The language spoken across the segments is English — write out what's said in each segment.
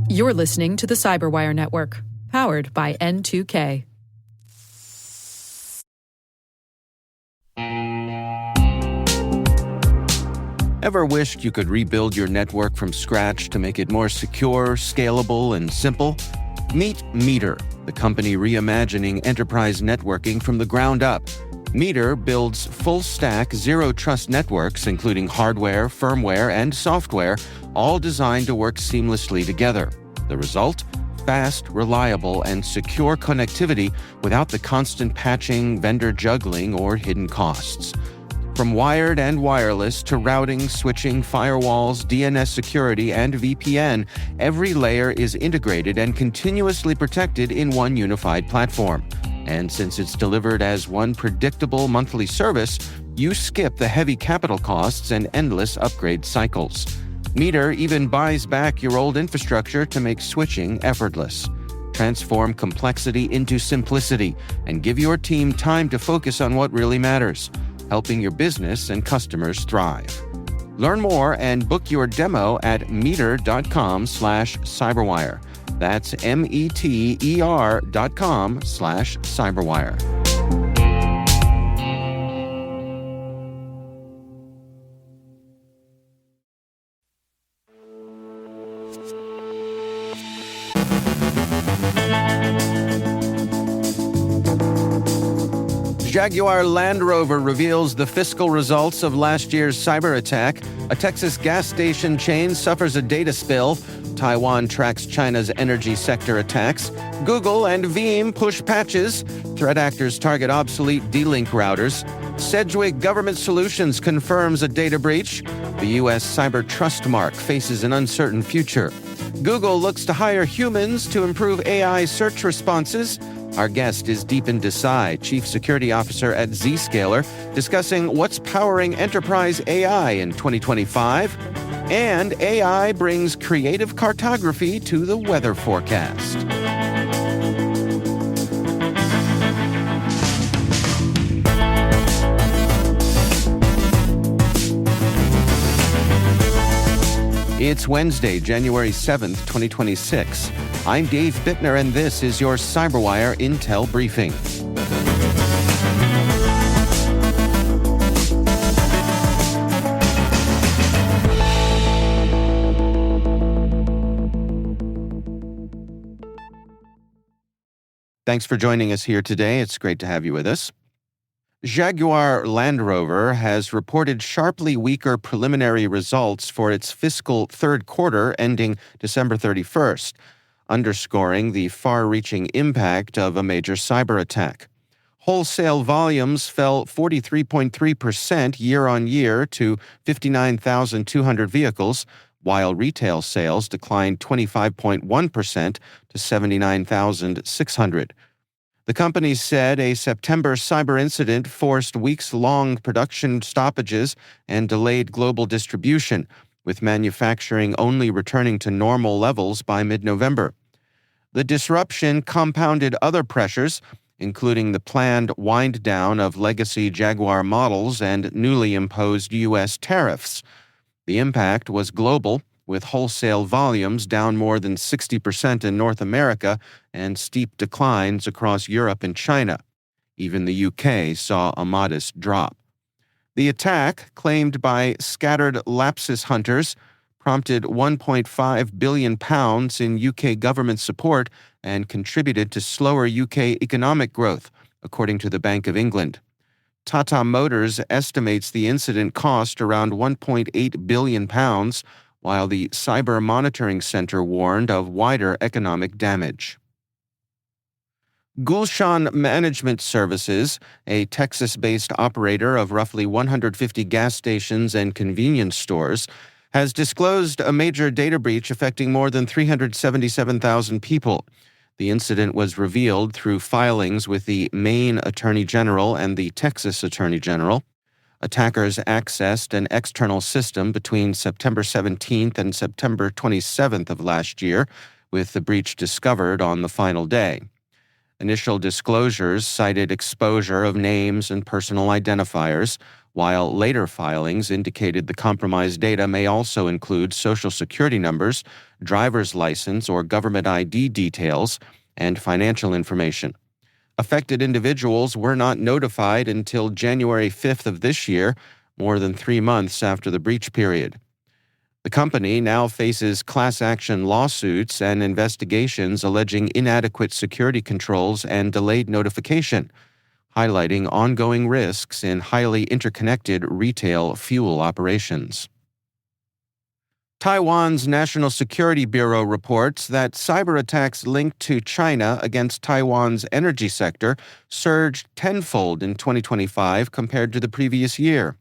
You're listening to the CyberWire Network, powered by N2K. Ever wished you could rebuild your network from scratch to make it more secure, scalable, and simple? Meet Meter, the company reimagining enterprise networking from the ground up. Meter builds full-stack, zero-trust networks, including hardware, firmware, and software, all designed to work seamlessly together. The result? Fast, reliable, and secure connectivity without the constant patching, vendor juggling, or hidden costs. From wired and wireless to routing, switching, firewalls, DNS security, and VPN, every layer is integrated and continuously protected in one unified platform. And since it's delivered as one predictable monthly service, you skip the heavy capital costs and endless upgrade cycles. Meter even buys back your old infrastructure to make switching effortless. Transform complexity into simplicity and give your team time to focus on what really matters, helping your business and customers thrive. Learn more and book your demo at meter.com/cyberwire. That's meter.com/cyberwire. Jaguar Land Rover reveals the fiscal results of last year's cyberattack. A Texas gas station chain suffers a data spill. Taiwan tracks China's energy sector attacks. Google and Veeam push patches. Threat actors target obsolete D-Link routers. Sedgwick Government Solutions confirms a data breach. The U.S. cyber trust mark faces an uncertain future. Google looks to hire humans to improve AI search responses. Our guest is Deepen Desai, Chief Security Officer at Zscaler, discussing what's powering enterprise AI in 2025. And AI brings creative cartography to the weather forecast. It's Wednesday, January 7th, 2026. I'm Dave Bittner, and this is your CyberWire Intel Briefing. Thanks for joining us here today. It's great to have you with us. Jaguar Land Rover has reported sharply weaker preliminary results for its fiscal third quarter ending December 31st, underscoring the far-reaching impact of a major cyber attack. Wholesale volumes fell 43.3% year-on-year to 59,200 vehicles, while retail sales declined 25.1% to 79,600. The company said a September cyber incident forced weeks-long production stoppages and delayed global distribution, with manufacturing only returning to normal levels by mid-November. The disruption compounded other pressures, including the planned wind-down of legacy Jaguar models and newly imposed U.S. tariffs. The impact was global, with wholesale volumes down more than 60% in North America and steep declines across Europe and China. Even the UK saw a modest drop. The attack, claimed by scattered lapsus hunters, prompted £1.5 billion in UK government support and contributed to slower UK economic growth, according to the Bank of England. Tata Motors estimates the incident cost around £1.8 billion, while the Cyber Monitoring Center warned of wider economic damage. Gulshan Management Services, a Texas-based operator of roughly 150 gas stations and convenience stores, has disclosed a major data breach affecting more than 377,000 people. The incident was revealed through filings with the Maine Attorney General and the Texas Attorney General. Attackers accessed an external system between September 17th and September 27th of last year, with the breach discovered on the final day. Initial disclosures cited exposure of names and personal identifiers, while later filings indicated the compromised data may also include Social Security numbers, driver's license or government ID details, and financial information. Affected individuals were not notified until January 5th of this year, more than 3 months after the breach period. The company now faces class action lawsuits and investigations alleging inadequate security controls and delayed notification, highlighting ongoing risks in highly interconnected retail fuel operations. Taiwan's National Security Bureau reports that cyberattacks linked to China against Taiwan's energy sector surged tenfold in 2025 compared to the previous year.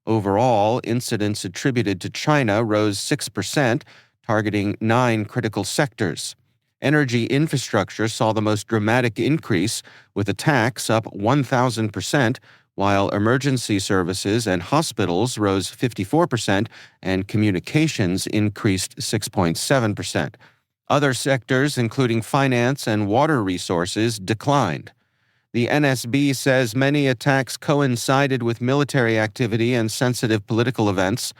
Overall, incidents attributed to China rose 6%, targeting 9 critical sectors. Energy infrastructure saw the most dramatic increase, with attacks up 1,000%, while emergency services and hospitals rose 54% and communications increased 6.7%. Other sectors, including finance and water resources, declined. The NSB says many attacks coincided with military activity and sensitive political events.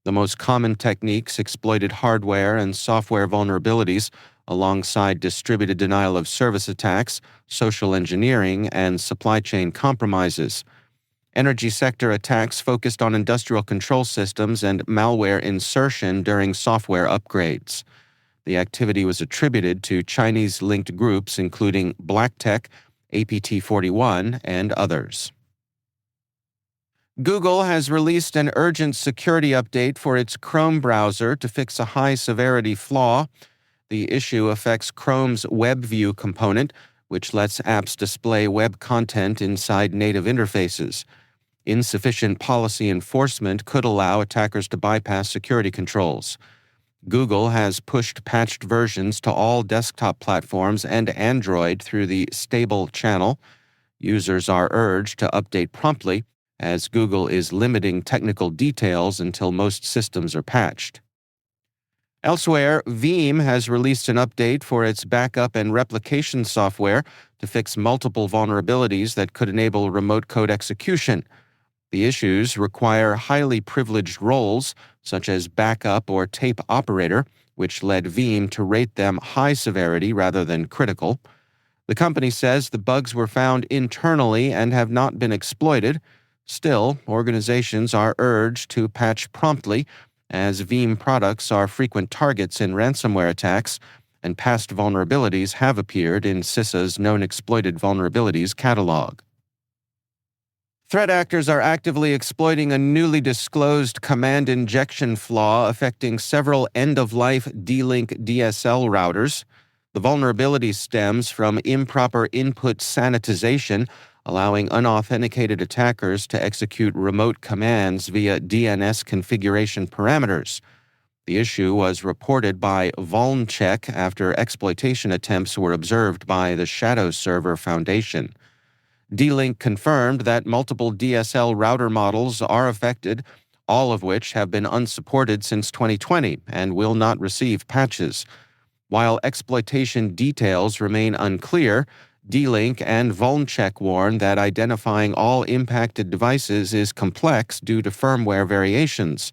The most common techniques exploited hardware and software vulnerabilities, alongside distributed denial of service attacks, social engineering, and supply chain compromises. Energy sector attacks focused on industrial control systems and malware insertion during software upgrades. The activity was attributed to Chinese-linked groups including BlackTech, APT41, and others. Google has released an urgent security update for its Chrome browser to fix a high-severity flaw. The issue affects Chrome's WebView component, which lets apps display web content inside native interfaces. Insufficient policy enforcement could allow attackers to bypass security controls. Google has pushed patched versions to all desktop platforms and Android through the Stable channel. Users are urged to update promptly, as Google is limiting technical details until most systems are patched. Elsewhere, Veeam has released an update for its backup and replication software to fix multiple vulnerabilities that could enable remote code execution. The issues require highly privileged roles, such as backup or tape operator, which led Veeam to rate them high severity rather than critical. The company says the bugs were found internally and have not been exploited. Still, organizations are urged to patch promptly, as Veeam products are frequent targets in ransomware attacks, and past vulnerabilities have appeared in CISA's Known Exploited Vulnerabilities catalog. Threat actors are actively exploiting a newly disclosed command injection flaw affecting several end-of-life D-Link DSL routers. The vulnerability stems from improper input sanitization, allowing unauthenticated attackers to execute remote commands via DNS configuration parameters. The issue was reported by VulnCheck after exploitation attempts were observed by the Shadow Server Foundation. D-Link confirmed that multiple DSL router models are affected, all of which have been unsupported since 2020 and will not receive patches. While exploitation details remain unclear, D-Link and VulnCheck warn that identifying all impacted devices is complex due to firmware variations.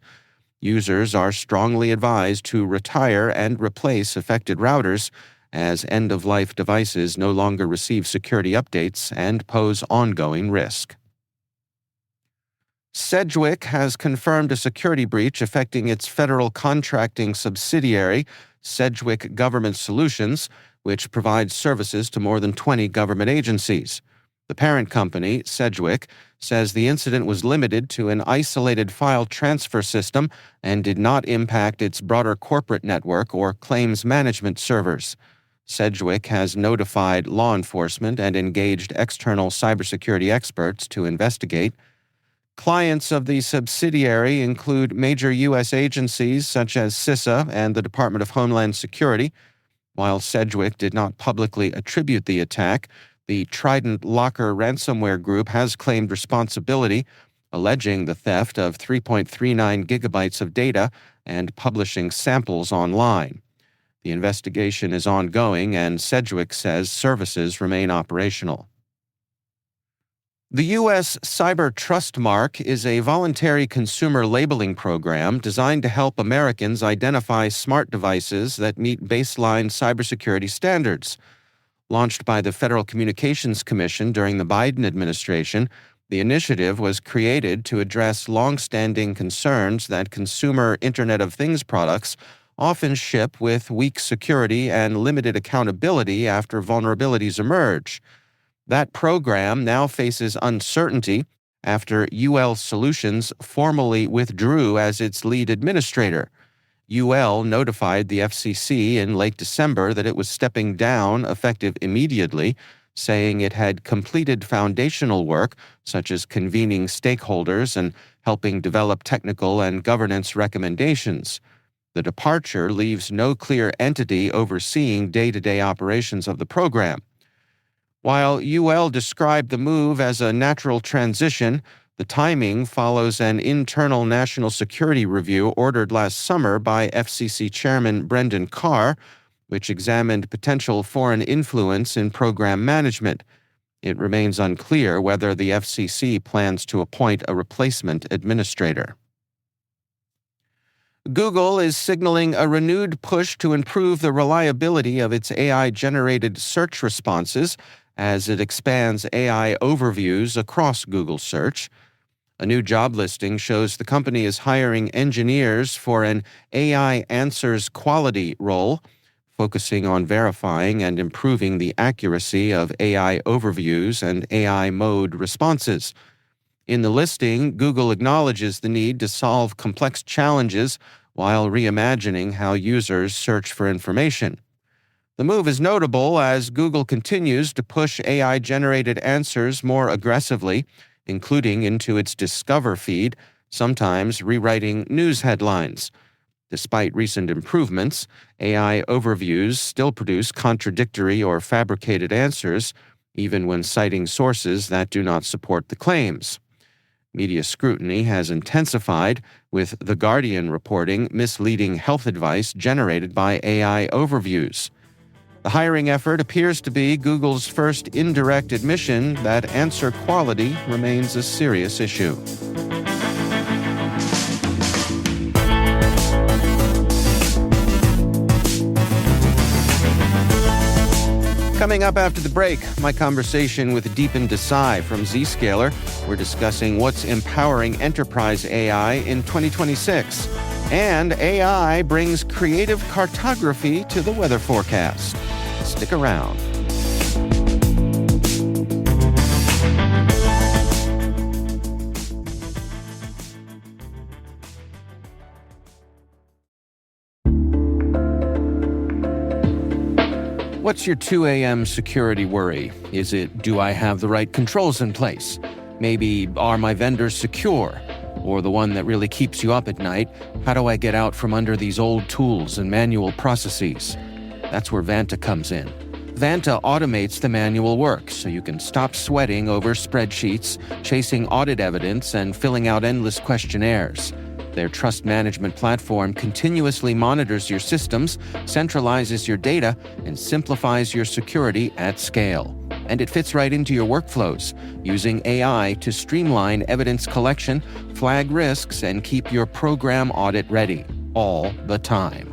Users are strongly advised to retire and replace affected routers, as end-of-life devices no longer receive security updates and pose ongoing risk. Sedgwick has confirmed a security breach affecting its federal contracting subsidiary, Sedgwick Government Solutions, which provides services to more than 20 government agencies. The parent company, Sedgwick, says the incident was limited to an isolated file transfer system and did not impact its broader corporate network or claims management servers. Sedgwick has notified law enforcement and engaged external cybersecurity experts to investigate. Clients of the subsidiary include major U.S. agencies such as CISA and the Department of Homeland Security. While Sedgwick did not publicly attribute the attack, the Trident Locker ransomware group has claimed responsibility, alleging the theft of 3.39 gigabytes of data and publishing samples online. The investigation is ongoing, and Sedgwick says services remain operational. The U.S. Cyber Trust Mark is a voluntary consumer labeling program designed to help Americans identify smart devices that meet baseline cybersecurity standards. Launched by the Federal Communications Commission during the Biden administration, the initiative was created to address long-standing concerns that consumer Internet of Things products often ship with weak security and limited accountability after vulnerabilities emerge. That program now faces uncertainty after UL Solutions formally withdrew as its lead administrator. UL notified the FCC in late December that it was stepping down effective immediately, saying it had completed foundational work such as convening stakeholders and helping develop technical and governance recommendations. The departure leaves no clear entity overseeing day-to-day operations of the program. While UL described the move as a natural transition, the timing follows an internal national security review ordered last summer by FCC Chairman Brendan Carr, which examined potential foreign influence in program management. It remains unclear whether the FCC plans to appoint a replacement administrator. Google is signaling a renewed push to improve the reliability of its AI-generated search responses as it expands AI overviews across Google Search. A new job listing shows the company is hiring engineers for an AI answers quality role, focusing on verifying and improving the accuracy of AI overviews and AI mode responses. In the listing, Google acknowledges the need to solve complex challenges while reimagining how users search for information. The move is notable as Google continues to push AI-generated answers more aggressively, including into its Discover feed, sometimes rewriting news headlines. Despite recent improvements, AI overviews still produce contradictory or fabricated answers, even when citing sources that do not support the claims. Media scrutiny has intensified, with The Guardian reporting misleading health advice generated by AI overviews. The hiring effort appears to be Google's first indirect admission that answer quality remains a serious issue. Coming up after the break, my conversation with Deepen Desai from Zscaler. We're discussing what's empowering enterprise AI in 2026. And AI brings creative cartography to the weather forecast. Stick around. What's your 2 a.m. security worry? Is it, do I have the right controls in place? Maybe, are my vendors secure? Or the one that really keeps you up at night, how do I get out from under these old tools and manual processes? That's where Vanta comes in. Vanta automates the manual work so you can stop sweating over spreadsheets, chasing audit evidence, and filling out endless questionnaires. Their trust management platform continuously monitors your systems, centralizes your data, and simplifies your security at scale. And it fits right into your workflows, using AI to streamline evidence collection, flag risks, and keep your program audit ready, all the time.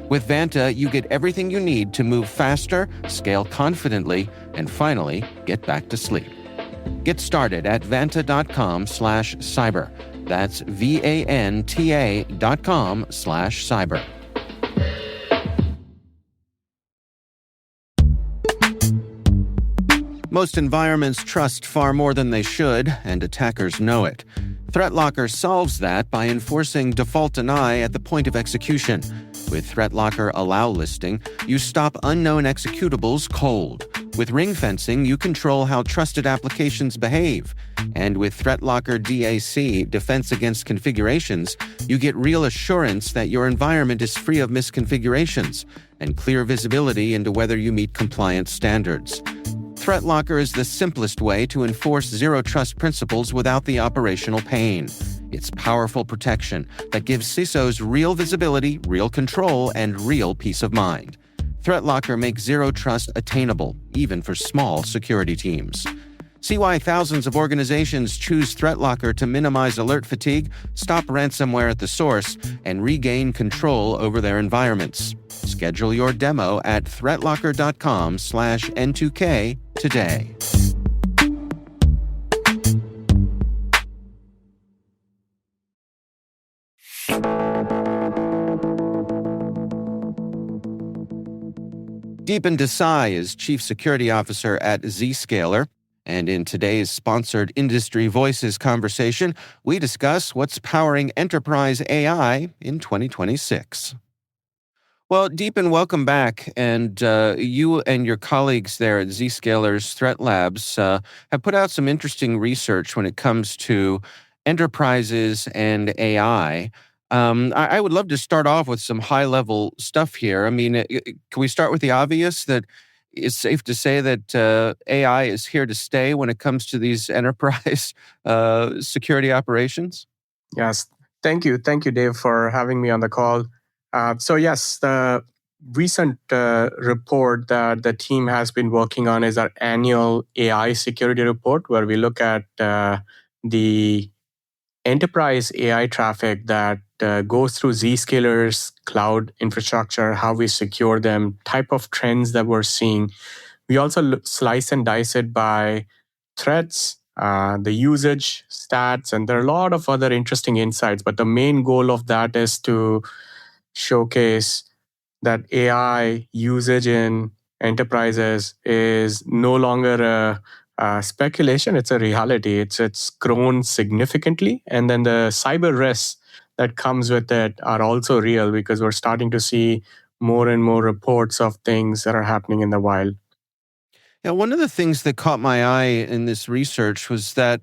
With Vanta, you get everything you need to move faster, scale confidently, and finally, get back to sleep. Get started at vanta.com/cyber. That's VANTA.com/cyber. Most environments trust far more than they should, and attackers know it. ThreatLocker solves that by enforcing default deny at the point of execution. With ThreatLocker Allow listing, you stop unknown executables cold. With ring fencing, you control how trusted applications behave. And with ThreatLocker DAC, Defense Against Configurations, you get real assurance that your environment is free of misconfigurations and clear visibility into whether you meet compliance standards. ThreatLocker is the simplest way to enforce zero-trust principles without the operational pain. It's powerful protection that gives CISOs real visibility, real control, and real peace of mind. ThreatLocker makes zero trust attainable, even for small security teams. See why thousands of organizations choose ThreatLocker to minimize alert fatigue, stop ransomware at the source, and regain control over their environments. Schedule your demo at threatlocker.com/N2K today. Deepen Desai is Chief Security Officer at Zscaler. And in today's sponsored Industry Voices conversation, we discuss what's powering enterprise AI in 2026. Well, Deepen, welcome back. And you and your colleagues there at Zscaler's Threat Labs have put out some interesting research when it comes to enterprises and AI. I would love to start off with some high-level stuff here. I mean, can we start with the obvious that it's safe to say that AI is here to stay when it comes to these enterprise security operations? Yes. Thank you. Thank you, Dave, for having me on the call. Yes, the recent report that the team has been working on is our annual AI security report, where we look at the enterprise AI traffic that goes through Zscaler's cloud infrastructure, how we secure them, type of trends that we're seeing. We also slice and dice it by threats, the usage stats, and there are a lot of other interesting insights. But the main goal of that is to showcase that AI usage in enterprises is no longer a speculation, it's a reality. It's grown significantly. And then the cyber risks that comes with it are also real because we're starting to see more and more reports of things that are happening in the wild. Yeah, one of the things that caught my eye in this research was that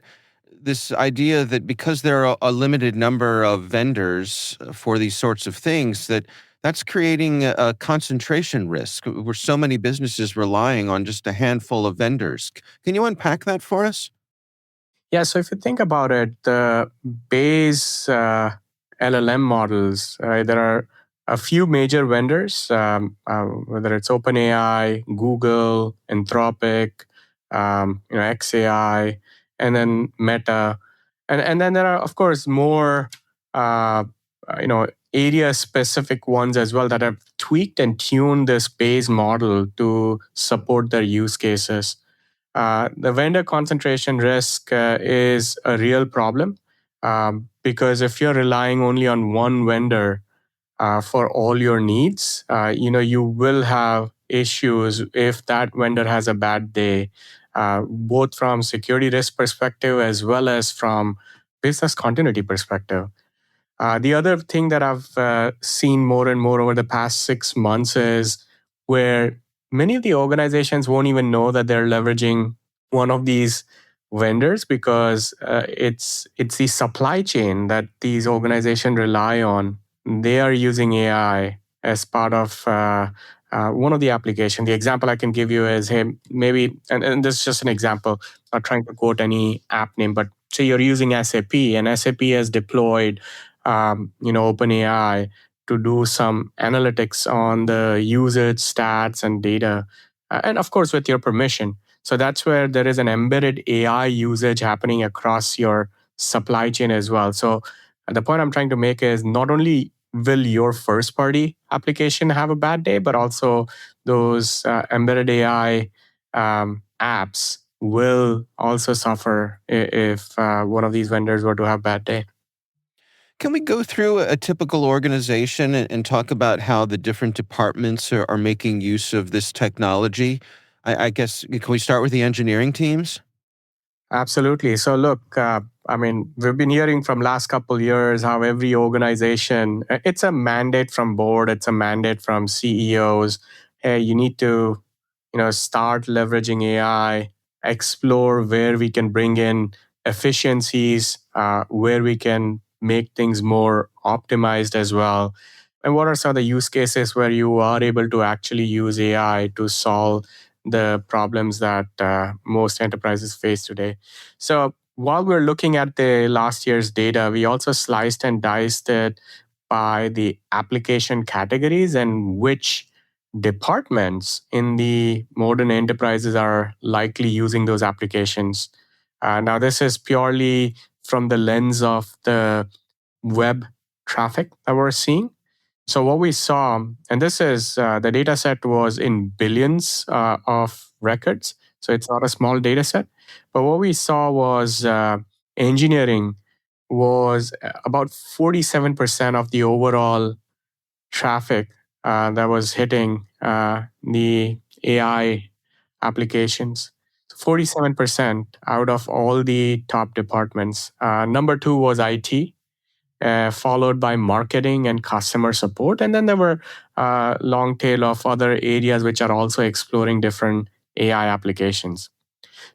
this idea that because there are a limited number of vendors for these sorts of things, that's creating a concentration risk. Where so many businesses relying on just a handful of vendors. Can you unpack that for us? Yeah, so if you think about it, the base LLM models, there are a few major vendors, whether it's OpenAI, Google, Anthropic, XAI, and then Meta, and then there are of course more, area-specific ones as well that have tweaked and tuned this base model to support their use cases. The vendor concentration risk is a real problem because if you're relying only on one vendor for all your needs, you will have issues if that vendor has a bad day, both from security risk perspective as well as from business continuity perspective. The other thing that I've seen more and more over the past 6 months is where many of the organizations won't even know that they're leveraging one of these vendors because it's the supply chain that these organizations rely on. They are using AI as part of one of the application. The example I can give you is, hey, maybe, and this is just an example, not trying to quote any app name, but say you're using SAP and SAP has deployed OpenAI to do some analytics on the usage stats and data, and of course with your permission. So that's where there is an embedded AI usage happening across your supply chain as well. So the point I'm trying to make is not only will your first party application have a bad day, but also those embedded AI apps will also suffer if one of these vendors were to have a bad day. Can we go through a typical organization and talk about how the different departments are making use of this technology? I guess, can we start with the engineering teams? Absolutely. So look, we've been hearing from last couple of years how every organization, it's a mandate from board, it's a mandate from CEOs. Hey, you need to, start leveraging AI, explore where we can bring in efficiencies, where we can make things more optimized as well. And what are some of the use cases where you are able to actually use AI to solve the problems that most enterprises face today? So while we're looking at the last year's data, we also sliced and diced it by the application categories and which departments in the modern enterprises are likely using those applications. Now, this is purely from the lens of the web traffic that we're seeing. So what we saw, and this is the data set was in billions of records. So it's not a small data set. But what we saw was engineering was about 47% of the overall traffic that was hitting the AI applications. 47% out of all the top departments. Number two was IT, followed by marketing and customer support. And then there were long tail of other areas which are also exploring different AI applications.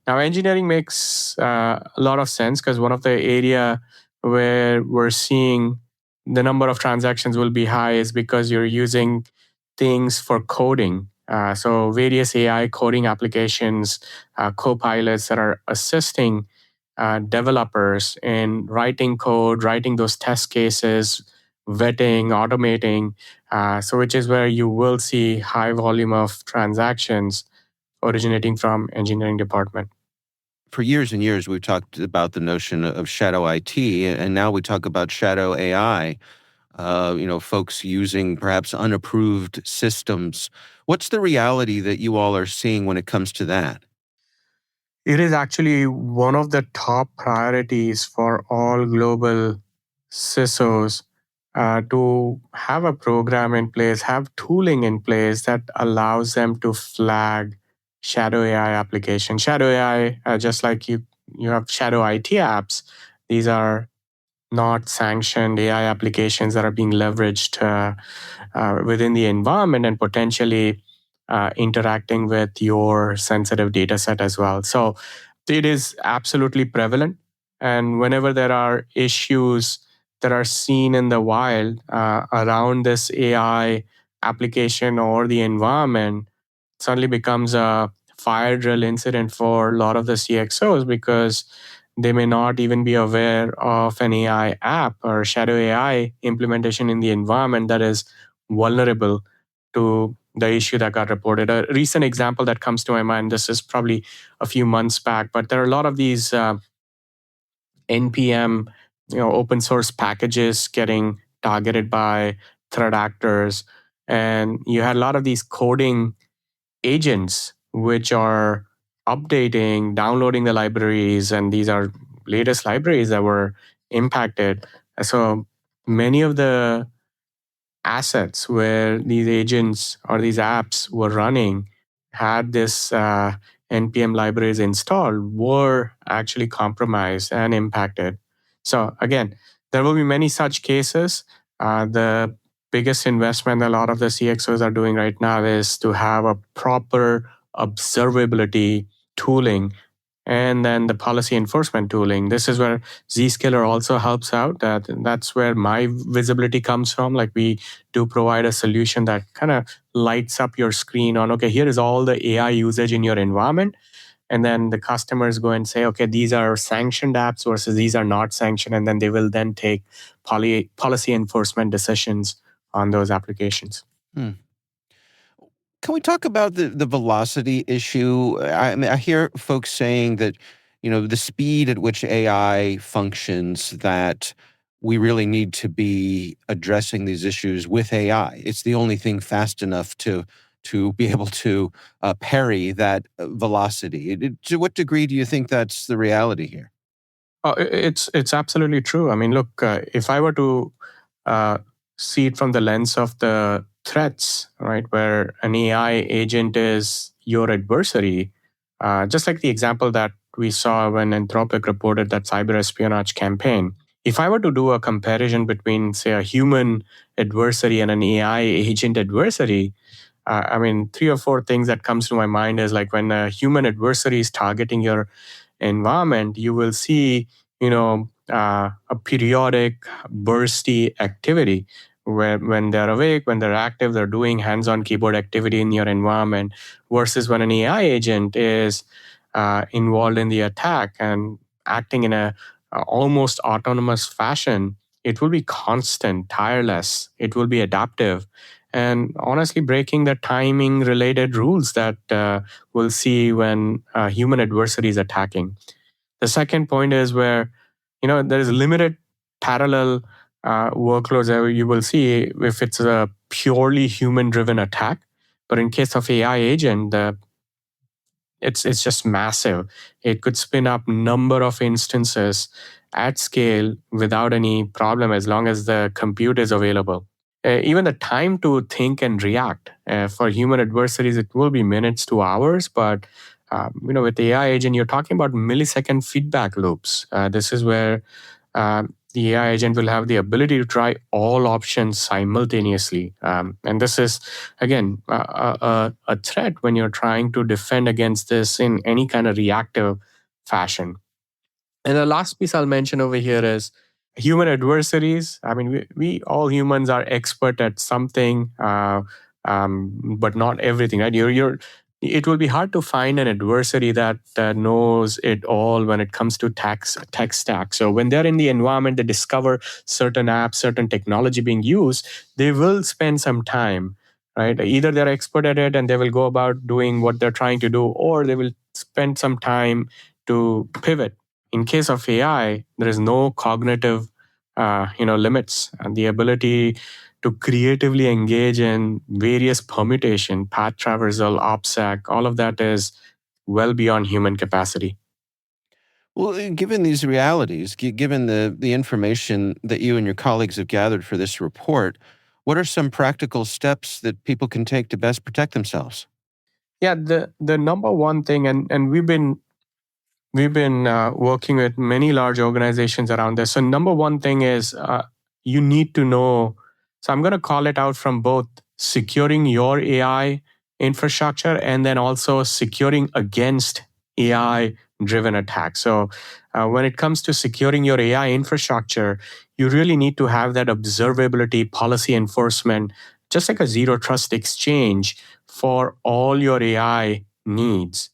Now, engineering makes a lot of sense because one of the area where we're seeing the number of transactions will be high is because you're using things for coding. So various AI coding applications, co-pilots that are assisting developers in writing code, writing those test cases, vetting, automating. So which is where you will see high volume of transactions originating from engineering department. For years and years, we've talked about the notion of shadow IT, and now we talk about shadow AI. Folks using perhaps unapproved systems. What's the reality that you all are seeing when it comes to that? It is actually one of the top priorities for all global CISOs to have a program in place, have tooling in place that allows them to flag shadow AI applications. Shadow AI, just like you have shadow IT apps, these are not sanctioned AI applications that are being leveraged within the environment and potentially interacting with your sensitive data set as well. So it is absolutely prevalent. And whenever there are issues that are seen in the wild around this AI application or the environment, suddenly becomes a fire drill incident for a lot of the CXOs because they may not even be aware of an AI app or shadow AI implementation in the environment that is vulnerable to the issue that got reported. A recent example that comes to my mind, this is probably a few months back, but there are a lot of these NPM, open source packages getting targeted by threat actors. And you had a lot of these coding agents which are updating, downloading the libraries, and these are latest libraries that were impacted. So many of the assets where these agents or these apps were running had this npm libraries installed were actually compromised and impacted. So again, there will be many such cases. The biggest investment a lot of the CXOs are doing right now is to have a proper observability tooling and then the policy enforcement tooling. This is where Zscaler also helps out. That's where my visibility comes from. Like we do provide a solution that kind of lights up your screen on, okay, here is all the AI usage in your environment. And then the customers go and say, okay, these are sanctioned apps versus these are not sanctioned. And then they will then take policy enforcement decisions on those applications. Can we talk about the velocity issue? I hear folks saying that, the speed at which AI functions, that we really need to be addressing these issues with AI. It's the only thing fast enough to be able to parry that velocity. To what degree do you think that's the reality here? It's absolutely true. I mean, look, if I were to see it from the lens of the threats, right, where an AI agent is your adversary, just like the example that we saw when Anthropic reported that cyber espionage campaign. If I were to do a comparison between, say, a human adversary and an AI agent adversary, I mean, 3 or 4 things that comes to my mind is like when a human adversary is targeting your environment, you will see, a periodic bursty activity where when they're awake, when they're active, they're doing hands-on keyboard activity in your environment versus when an AI agent is involved in the attack and acting in a almost autonomous fashion, it will be constant, tireless, it will be adaptive. and honestly breaking the timing-related rules that we'll see when human adversary is attacking. The second point is where there is limited parallel workloads that you will see if it's a purely human-driven attack. But in case of AI agent, it's just massive. It could spin up number of instances at scale without any problem as long as the compute is available. Even the time to think and react for human adversaries, it will be minutes to hours. But with AI agent, you're talking about millisecond feedback loops. This is where the AI agent will have the ability to try all options simultaneously. And this is, again, a threat when you're trying to defend against this in any kind of reactive fashion. And the last piece I'll mention over here is human adversaries. I mean, we all humans are expert at something, but not everything, right? It will be hard to find an adversary that knows it all when it comes to tech stack. So when they're in the environment, they discover certain apps, certain technology being used, they will spend some time, right? Either they're expert at it and they will go about doing what they're trying to do, or they will spend some time to pivot. In case of AI, there is no cognitive limits, and the ability to creatively engage in various permutation, path traversal, OPSEC, all of that is well beyond human capacity. Well, given these realities, given the information that you and your colleagues have gathered for this report, what are some practical steps that people can take to best protect themselves? Yeah, the number one thing, and we've been working with many large organizations around this. So number one thing is you need to know. So I'm going to call it out from both securing your AI infrastructure and then also securing against AI-driven attacks. So when it comes to securing your AI infrastructure, you really need to have that observability, policy enforcement, just like a zero trust exchange for all your AI needs.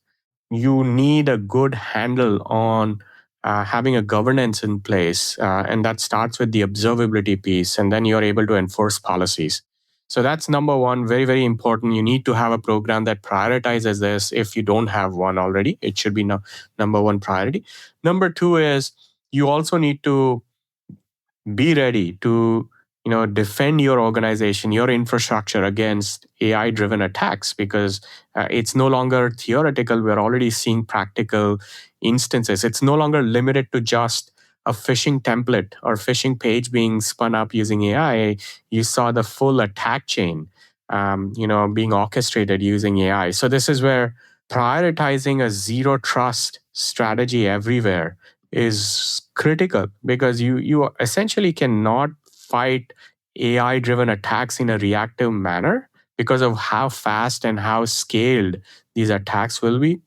You need a good handle on having a governance in place. And that starts with the observability piece, and then you're able to enforce policies. So that's number one, very, very important. You need to have a program that prioritizes this. If you don't have one already, it should be number one priority. Number two is you also need to be ready to defend your organization, your infrastructure against AI driven attacks, because it's no longer theoretical. We're already seeing practical instances. It's no longer limited to just a phishing template or phishing page being spun up using AI. You saw the full attack chain being orchestrated using AI. So this is where prioritizing a zero trust strategy everywhere is critical, because you essentially cannot fight AI-driven attacks in a reactive manner because of how fast and how scaled these attacks will be.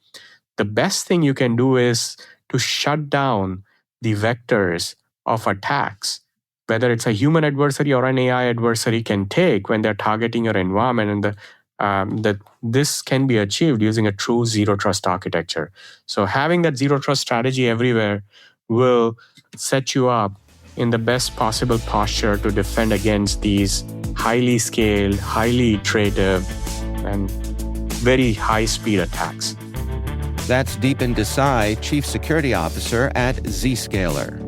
The best thing you can do is to shut down the vectors of attacks, whether it's a human adversary or an AI adversary can take when they're targeting your environment, and that this can be achieved using a true zero trust architecture. So having that zero trust strategy everywhere will set you up in the best possible posture to defend against these highly scaled, highly iterative, and very high-speed attacks. That's Deepen Desai, Chief Security Officer at Zscaler.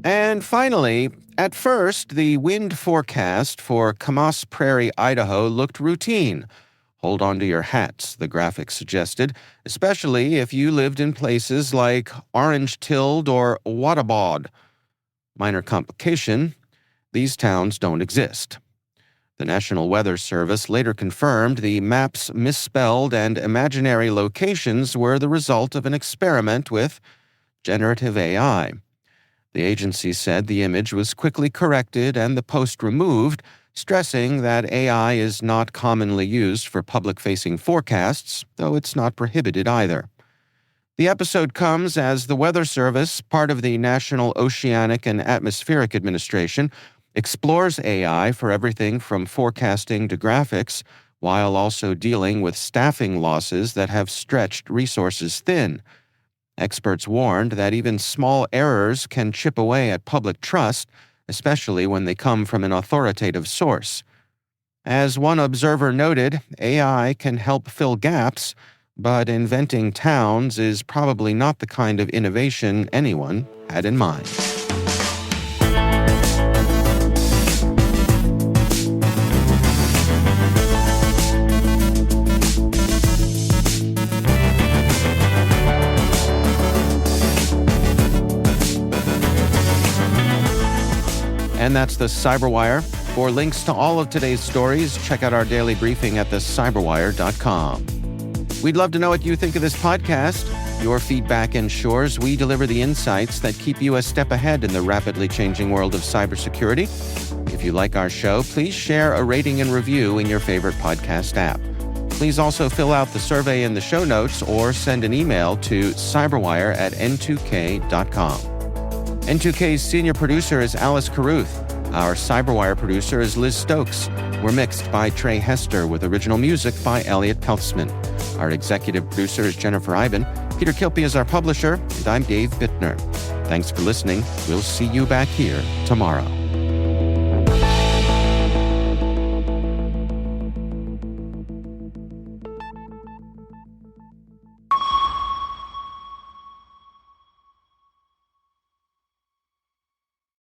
And finally, at first, the wind forecast for Camas Prairie, Idaho looked routine. Hold on to your hats, the graphic suggested, especially if you lived in places like Orange-Tilled or Watabod. Minor complication, these towns don't exist. The National Weather Service later confirmed the map's misspelled and imaginary locations were the result of an experiment with generative AI. The agency said the image was quickly corrected and the post removed, stressing that AI is not commonly used for public-facing forecasts, though it's not prohibited either. The episode comes as the Weather Service, part of the National Oceanic and Atmospheric Administration, explores AI for everything from forecasting to graphics, while also dealing with staffing losses that have stretched resources thin. Experts warned that even small errors can chip away at public trust, especially when they come from an authoritative source. As one observer noted, AI can help fill gaps, but inventing towns is probably not the kind of innovation anyone had in mind. And that's the CyberWire. For links to all of today's stories, check out our daily briefing at thecyberwire.com. We'd love to know what you think of this podcast. Your feedback ensures we deliver the insights that keep you a step ahead in the rapidly changing world of cybersecurity. If you like our show, please share a rating and review in your favorite podcast app. Please also fill out the survey in the show notes or send an email to cyberwire@n2k.com. N2K's senior producer is Alice Carruth. Our CyberWire producer is Liz Stokes. We're mixed by Trey Hester with original music by Elliot Peltzman. Our executive producer is Jennifer Iben. Peter Kilpie is our publisher, and I'm Dave Bittner. Thanks for listening. We'll see you back here tomorrow.